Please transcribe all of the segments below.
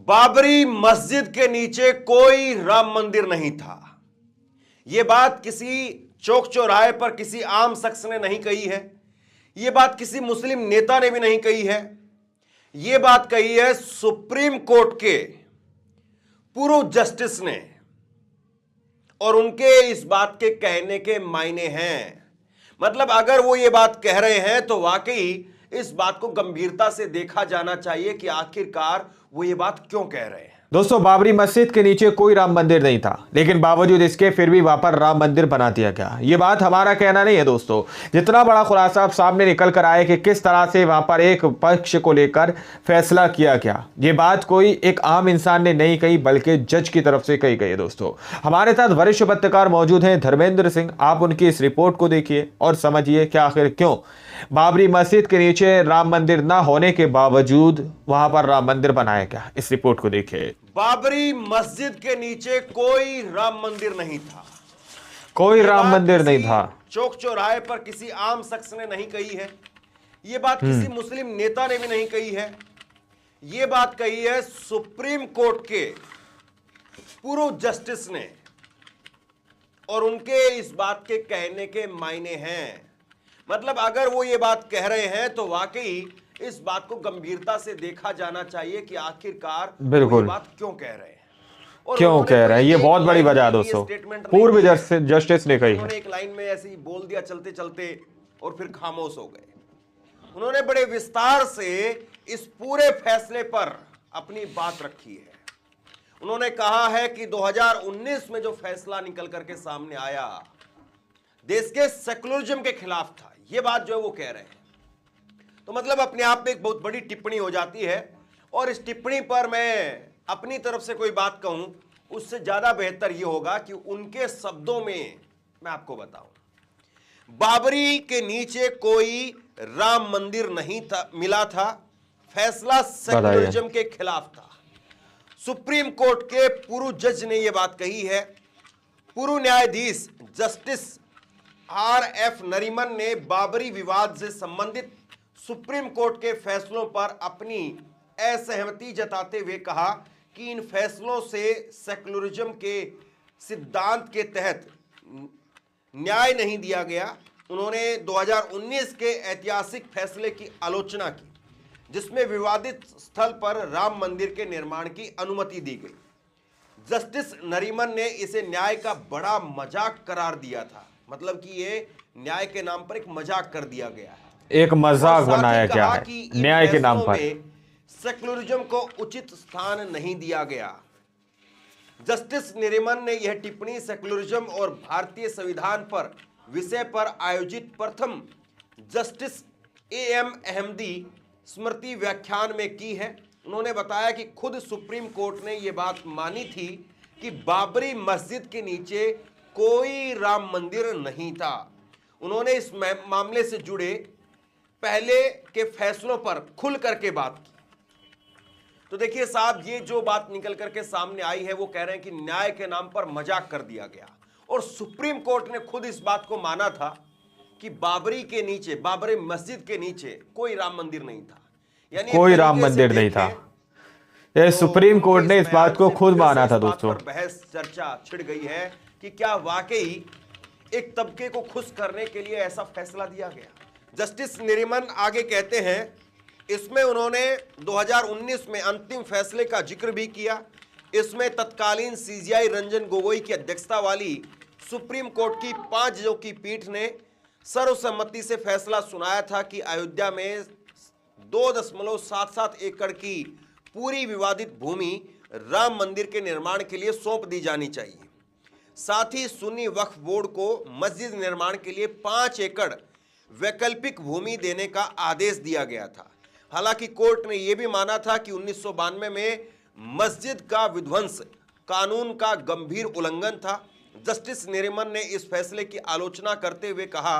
बाबरी मस्जिद के नीचे कोई राम मंदिर नहीं था। यह बात किसी चौक चौराहे पर किसी आम शख्स ने नहीं कही है। यह बात किसी मुस्लिम नेता ने भी नहीं कही है। यह बात कही है सुप्रीम कोर्ट के पूर्व जस्टिस ने, और उनके इस बात के कहने के मायने हैं। मतलब अगर वो ये बात कह रहे हैं तो वाकई इस बात को गंभीरता से देखा जाना चाहिए कि आखिरकार वो ये बात क्यों कह रहे हैं। दोस्तों, बाबरी मस्जिद के नीचे कोई राम मंदिर नहीं था, लेकिन बावजूद इसके फिर भी वहां पर राम मंदिर बना दिया गया। ये बात हमारा कहना नहीं है दोस्तों। जितना बड़ा खुलासा अब सामने निकल कर आया कि किस तरह से वहां पर एक पक्ष को लेकर फैसला किया गया, ये बात कोई एक आम इंसान ने नहीं कही बल्कि जज की तरफ से कही गई है। दोस्तों, हमारे साथ वरिष्ठ पत्रकार मौजूद हैं धर्मेंद्र सिंह। आप उनकी इस रिपोर्ट को देखिए और समझिए कि आखिर क्यों बाबरी मस्जिद के नीचे राम मंदिर ना होने के बावजूद वहां पर राम मंदिर बनाया गया। इस रिपोर्ट को देखिए। बाबरी मस्जिद के नीचे कोई राम मंदिर नहीं था। कोई राम मंदिर नहीं था। चौक चौराहे पर किसी आम शख्स ने नहीं कही है। यह बात किसी मुस्लिम नेता ने भी नहीं कही है। यह बात कही है सुप्रीम कोर्ट के पूर्व जस्टिस ने, और उनके इस बात के कहने के मायने हैं। मतलब अगर वो ये बात कह रहे हैं तो वाकई इस बात को गंभीरता से देखा जाना चाहिए कि आखिरकार बिल्कुल बात क्यों कह रहे हैं और क्यों कह रहे हैं। ये बहुत बड़ी वजह है दोस्तों। पूर्व जस्टिस ने कही। उन्होंने एक लाइन में ऐसे ही बोल दिया चलते चलते और फिर खामोश हो गए। उन्होंने बड़े विस्तार से इस पूरे फैसले पर अपनी बात रखी है। उन्होंने कहा है कि 2019 में जो फैसला निकल करके सामने आया देश के सेकुलरिज्म के खिलाफ था, यह बात जो है वो कह रहे हैं। तो मतलब अपने आप में एक बहुत बड़ी टिप्पणी हो जाती है, और इस टिप्पणी पर मैं अपनी तरफ से कोई बात कहूं उससे ज्यादा बेहतर यह होगा कि उनके शब्दों में मैं आपको बताऊं। बाबरी के नीचे कोई राम मंदिर नहीं था, मिला था। फैसला सेकुलरिज्म के खिलाफ था। सुप्रीम कोर्ट के पूर्व जज ने यह बात कही है। पूर्व न्यायाधीश जस्टिस RF नरीमन ने बाबरी विवाद से संबंधित सुप्रीम कोर्ट के फैसलों पर अपनी असहमति जताते हुए कहा कि इन फैसलों से सेकुलरिज्म के सिद्धांत के तहत न्याय नहीं दिया गया। उन्होंने 2019 के ऐतिहासिक फैसले की आलोचना की, जिसमें विवादित स्थल पर राम मंदिर के निर्माण की अनुमति दी गई। जस्टिस नरीमन ने इसे न्याय का बड़ा मजाक करार दिया था। मतलब कि ये न्याय के नाम पर एक मजाक कर दिया गया है, एक मजाक बनाया गया है न्याय के नाम पर। सेकुलरिज्म को उचित स्थान नहीं दिया गया। जस्टिस नरीमन ने यह टिप्पणी सेकुलरिज्म और भारतीय संविधान पर विषय पर आयोजित प्रथम जस्टिस AM अहमदी स्मृति व्याख्यान में की है। उन्होंने बताया कि खुद सुप्रीम कोर्ट ने यह बात मानी थी कि बाबरी मस्जिद के नीचे कोई राम मंदिर नहीं था। उन्होंने इस मामले से जुड़े पहले के फैसलों पर खुल करके बात की। तो देखिए साहब, ये जो बात निकल करके सामने आई है वो कह रहे हैं कि न्याय के नाम पर मजाक कर दिया गया, और सुप्रीम कोर्ट ने खुद इस बात को माना था कि बाबरी के नीचे, बाबरी मस्जिद के नीचे कोई राम मंदिर नहीं था। यानी कोई राम मंदिर नहीं था। ये सुप्रीम कोर्ट ने इस बात को खुद माना था। दोस्तों, बहस चर्चा छिड़ गई है कि क्या वाकई एक तबके को खुश करने के लिए ऐसा फैसला दिया गया। जस्टिस नरीमन आगे कहते हैं, इसमें उन्होंने 2019 में अंतिम फैसले का जिक्र भी किया। इसमें तत्कालीन CJI रंजन गोगोई की अध्यक्षता वाली सुप्रीम कोर्ट की 5 जजों की पीठ ने सर्वसम्मति से फैसला सुनाया था कि अयोध्या में 2.77 एकड़ की पूरी विवादित भूमि राम मंदिर के निर्माण के लिए सौंप दी जानी चाहिए। साथ ही सुन्नी वक्फ बोर्ड को मस्जिद निर्माण के लिए 5 एकड़ वैकल्पिक भूमि देने का आदेश दिया गया था। हालांकि कोर्ट ने यह भी माना था कि 1992 में मस्जिद का विध्वंस कानून का गंभीर उल्लंघन था। जस्टिस नरीमन ने इस फैसले की आलोचना करते हुए कहा,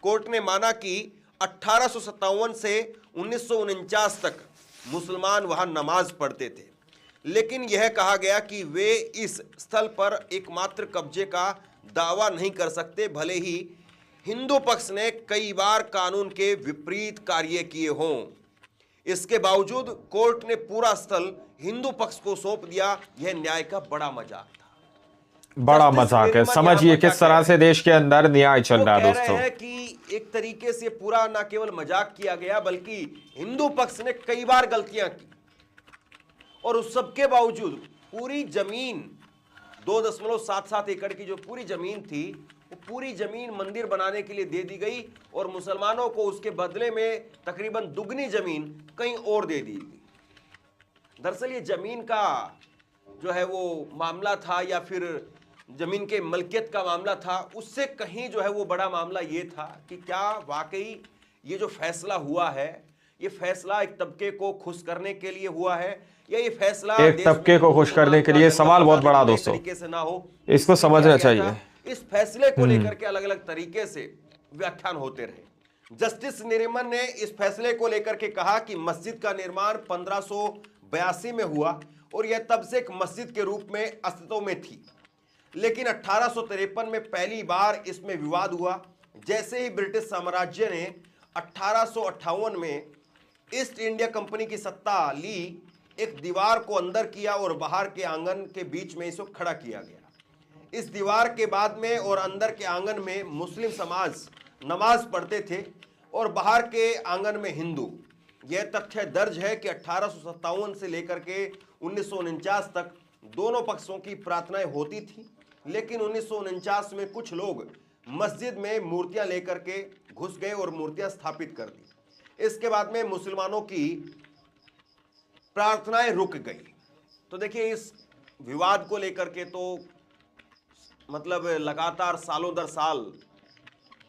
कोर्ट ने माना कि 1857 से 1949 तक मुसलमान वहां नमाज पढ़ते थे, लेकिन यह कहा गया कि वे इस स्थल पर एकमात्र कब्जे का दावा नहीं कर सकते, भले ही हिंदू पक्ष ने कई बार कानून के विपरीत कार्य किए हों। इसके बावजूद कोर्ट ने पूरा स्थल हिंदू पक्ष को सौंप दिया। यह न्याय का बड़ा मजाक था। बड़ा मजाक है। समझिए किस तरह से देश के अंदर न्याय चल रहा है कह दोस्तों। रहे हैं कि एक तरीके से पूरा न केवल मजाक किया गया बल्कि हिंदू पक्ष ने कई बार गलतियां की और उस सब के बावजूद पूरी जमीन 2.77 एकड़ की जो पूरी जमीन थी वो पूरी जमीन मंदिर बनाने के लिए दे दी गई और मुसलमानों को उसके बदले में तकरीबन दुगनी जमीन कहीं और दे दी गई। दरअसल ये जमीन का जो है वो मामला था या फिर जमीन के मलकियत का मामला था, उससे कहीं जो है वो बड़ा मामला ये था कि क्या वाकई ये जो फैसला हुआ है ये फैसला एक तबके को खुश करने के लिए हुआ है या ये फैसला एक तबके को खुश करने के लिए। सवाल बहुत बड़ा दोस्तों, तरीके से ना हो, इसको समझना चाहिए। इस फैसले को लेकर के अलग अलग तरीके से व्याख्यान होते रहे। जस्टिस नरीमन ने इस फैसले को लेकर के कहा कि मस्जिद का निर्माण 1582 में हुआ और यह तब से एक मस्जिद के रूप में अस्तित्व में थी, लेकिन 1853 में पहली बार इसमें विवाद हुआ। जैसे ही ब्रिटिश साम्राज्य ने 1858 में ईस्ट इंडिया कंपनी की सत्ता ली, एक दीवार को अंदर किया और बाहर के आंगन के बीच में इसको खड़ा किया गया। इस दीवार के बाद में और अंदर के आंगन में मुस्लिम समाज नमाज पढ़ते थे और बाहर के आंगन में हिंदू। यह तथ्य दर्ज है कि 1857 से लेकर के 1949 तक दोनों पक्षों की प्रार्थनाएं होती थी, लेकिन 1949 में कुछ लोग मस्जिद में मूर्तियां लेकर के घुस गए और मूर्तियां स्थापित कर दी। इसके बाद में मुसलमानों की प्रार्थनाएं रुक गई। तो देखिए इस विवाद को लेकर के तो मतलब लगातार सालों दर साल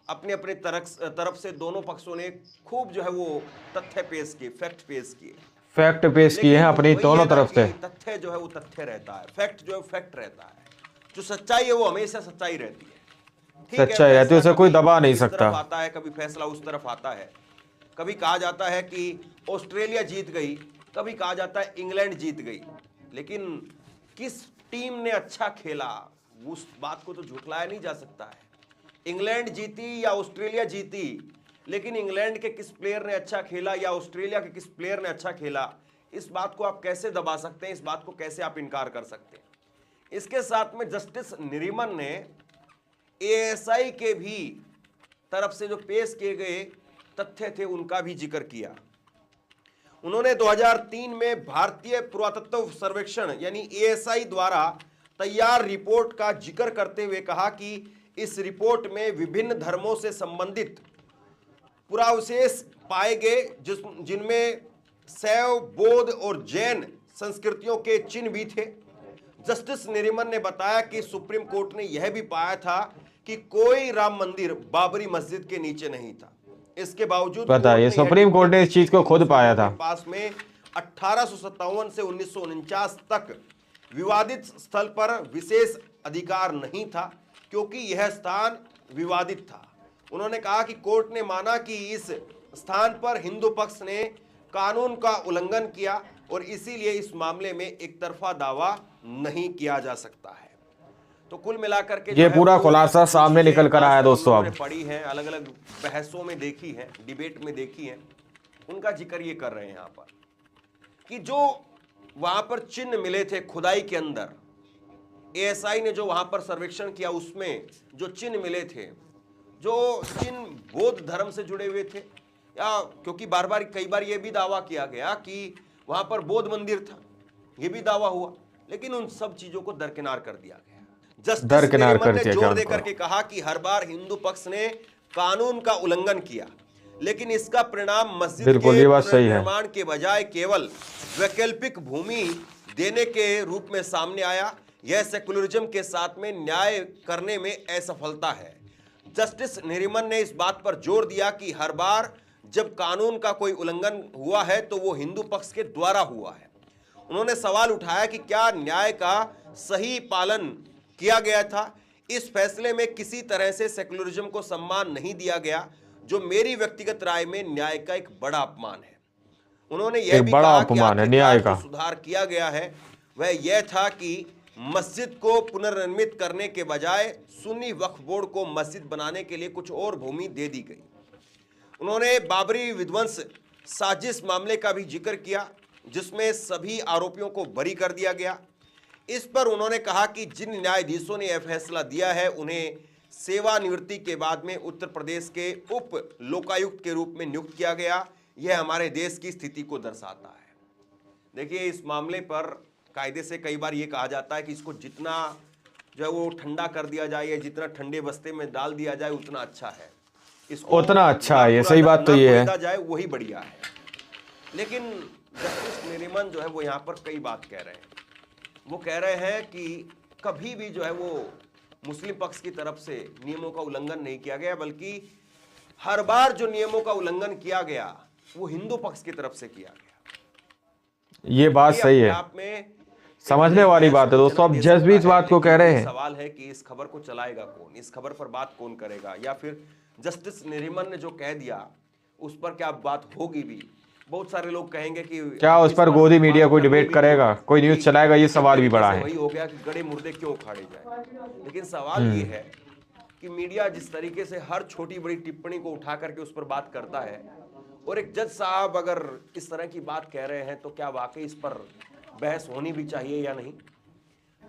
अपने अपने तरफ से दोनों पक्षों ने खूब जो है वो तथ्य पेश किए, फैक्ट पेश किए हैं अपनी दोनों तरफ से। तथ्य जो है वो तथ्य रहता है, फैक्ट जो है फैक्ट रहता है। जो सच्चाई है वो हमेशा सच्चाई रहती है, सच्चाई रहती है, उसे कोई दबा नहीं सकता। आता है कभी फैसला उस तरफ आता है, कभी कहा जाता है कि ऑस्ट्रेलिया जीत गई, कभी कहा जाता है इंग्लैंड जीत गई, लेकिन किस टीम ने अच्छा खेला उस बात को तो झुठलाया नहीं जा सकता है। इंग्लैंड जीती या ऑस्ट्रेलिया जीती, लेकिन इंग्लैंड के किस प्लेयर ने अच्छा खेला या ऑस्ट्रेलिया के किस प्लेयर ने अच्छा खेला, इस बात को आप कैसे दबा सकते हैं, इस बात को कैसे आप इनकार कर सकते हैं। इसके साथ में जस्टिस नरीमन ने एएसआई के भी तरफ से जो पेश किए गए तथ्य थे उनका भी जिक्र किया। उन्होंने 2003 में भारतीय पुरातत्व सर्वेक्षण यानी एएसआई द्वारा तैयार रिपोर्ट का जिक्र करते हुए कहा कि इस रिपोर्ट में विभिन्न धर्मों से संबंधित पुरावशेष पाए गए जिनमें शैव, बौद्ध और जैन संस्कृतियों के चिन्ह भी थे। जस्टिस नरीमन ने बताया कि सुप्रीम कोर्ट ने यह भी पाया था कि कोई राम मंदिर बाबरी मस्जिद के नीचे नहीं था। इसके बावजूद बताइए सुप्रीम कोर्ट ने इस चीज को खुद पाया था। पास में 1857 से 1949 तक विवादित स्थल पर विशेष अधिकार नहीं था क्योंकि यह स्थान विवादित था। उन्होंने कहा कि कोर्ट ने माना कि इस स्थान पर हिंदू पक्ष ने कानून का उल्लंघन किया और इसीलिए इस मामले में एक तरफा दावा नहीं किया जा सकता है। तो कुल मिलाकर के ये पूरा खुलासा सामने निकल कर आया दोस्तों। अब पढ़ी है, अलग अलग बहसों में देखी है, डिबेट में देखी है, उनका जिक्र ये कर रहे हैं यहाँ पर कि जो वहां पर चिन्ह मिले थे खुदाई के अंदर, एएसआई ने जो वहां पर सर्वेक्षण किया उसमें जो चिन्ह मिले थे, जो चिन्ह बौद्ध धर्म से जुड़े हुए थे या क्योंकि बार बार कई बार यह भी दावा किया गया कि वहां पर बौद्ध मंदिर था, यह भी दावा हुआ, लेकिन उन सब चीजों को दरकिनार कर दिया गया। जस्टिस नरीमन ने जोर देकर के कहा कि हर बार हिंदू पक्ष ने कानून का उल्लंघन किया, लेकिन इसका परिणाम मस्जिद के निर्माण के बजाय केवल वैकल्पिक भूमि देने के रूप में सामने आया। यह सेकुलरिज्म के साथ में न्याय करने में असफलता है। जस्टिस नरीमन ने इस बात पर जोर दिया कि हर बार जब कानून का कोई उल्लंघन हुआ है तो वो हिंदू पक्ष के द्वारा हुआ है। उन्होंने सवाल उठाया कि क्या न्याय का सही पालन किया गया था। इस फैसले में किसी तरह से सेकुलरिज्म को सम्मान नहीं दिया गया, जो मेरी व्यक्तिगत राय में न्याय का एक बड़ा अपमान है। उन्होंने यह भी कहा कि न्याय का सुधार किया गया है वह यह था कि मस्जिद को पुनर्निर्मित करने के बजाय सुन्नी वक्फ बोर्ड को मस्जिद बनाने के लिए कुछ और भूमि दे दी गई। उन्होंने बाबरी विध्वंस साजिश मामले का भी जिक्र किया, जिसमें सभी आरोपियों को बरी कर दिया गया। इस पर उन्होंने कहा कि जिन न्यायाधीशों ने यह फैसला दिया है उन्हें सेवानिवृत्ति के बाद में उत्तर प्रदेश के उप लोकायुक्त के रूप में नियुक्त किया गया। यह हमारे देश की स्थिति को दर्शाता है। देखिए, इस मामले पर कायदे से कई बार ये कहा जाता है कि इसको जितना जो है वो ठंडा कर दिया जाए या जितना ठंडे बस्ते में डाल दिया जाए उतना अच्छा है, इसको उतना अच्छा है। ये सही बात तो ये है, जाए वही बढ़िया है। लेकिन जस्टिस नरीमन जो है वो यहाँ पर कई बात कह रहे हैं। वो कह रहे हैं कि कभी भी जो है वो मुस्लिम पक्ष की तरफ से नियमों का उल्लंघन नहीं किया गया, बल्कि हर बार जो नियमों का उल्लंघन किया गया वो हिंदू पक्ष की तरफ से किया गया। ये बात सही है, आप में समझने वाली बात है दोस्तों। अब जज भी इस बात को कह रहे हैं। सवाल है कि इस खबर को चलाएगा कौन, इस खबर पर बात कौन करेगा, या फिर जस्टिस नरीमन ने जो कह दिया उस पर क्या बात होगी भी। बहुत सारे लोग कहेंगे कि क्या उस पर गोदी मीडिया कोई डिबेट करेगा, कोई न्यूज चलाएगा, ये सवाल भी बड़ा है। वही हो गया कि गड़े मुर्दे क्यों उखाड़े जाए। लेकिन सवाल ये है कि मीडिया जिस तरीके से हर छोटी बड़ी टिप्पणी को उठा करके उस पर बात करता है, और एक जज साहब अगर इस तरह की बात कह रहे हैं तो क्या वाकई इस पर बहस होनी भी चाहिए या नहीं?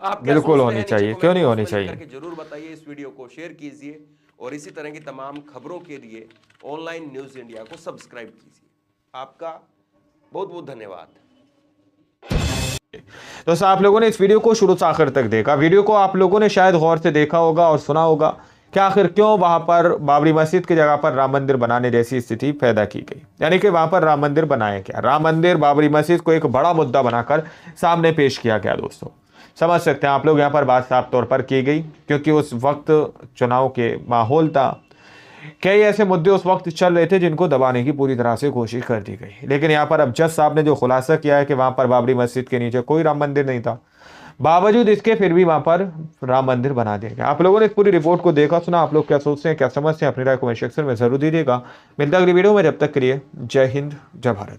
आप बिल्कुल होनी चाहिए, क्यों नहीं होनी चाहिए। जरूर बताइए, इस वीडियो को शेयर कीजिए और इसी तरह की तमाम खबरों के लिए ऑनलाइन न्यूज इंडिया को सब्सक्राइब कीजिए। आपका बहुत बहुत धन्यवाद। दोस्तों, आप लोगों ने इस वीडियो को शुरू से आखिर तक देखा। वीडियो को आप लोगों ने शायद गौर से देखा होगा और सुना होगा कि आखिर क्यों वहां पर बाबरी मस्जिद की जगह पर राम मंदिर बनाने जैसी स्थिति पैदा की गई, यानी कि वहां पर राम मंदिर बनाया गया। राम मंदिर बाबरी मस्जिद को एक बड़ा मुद्दा बनाकर सामने पेश किया गया। दोस्तों, समझ सकते हैं आप लोग, यहाँ पर बात साफ तौर पर की गई, क्योंकि उस वक्त चुनाव के माहौल था। कई ऐसे मुद्दे उस वक्त चल रहे थे जिनको दबाने की पूरी तरह से कोशिश कर दी गई। लेकिन यहाँ पर अब जज साहब ने जो खुलासा किया है कि वहां पर बाबरी मस्जिद के नीचे कोई राम मंदिर नहीं था, बावजूद इसके फिर भी वहां पर राम मंदिर बना दिया गया। आप लोगों ने इस पूरी रिपोर्ट को देखा, सुना। आप लोग क्या सोचते हैं, क्या समझते हैं, अपनी राय कमेंट सेक्शन में जरूर दीजिएगा। मिलता अगली वीडियो में, जब तक के लिए जय हिंद, जय भारत।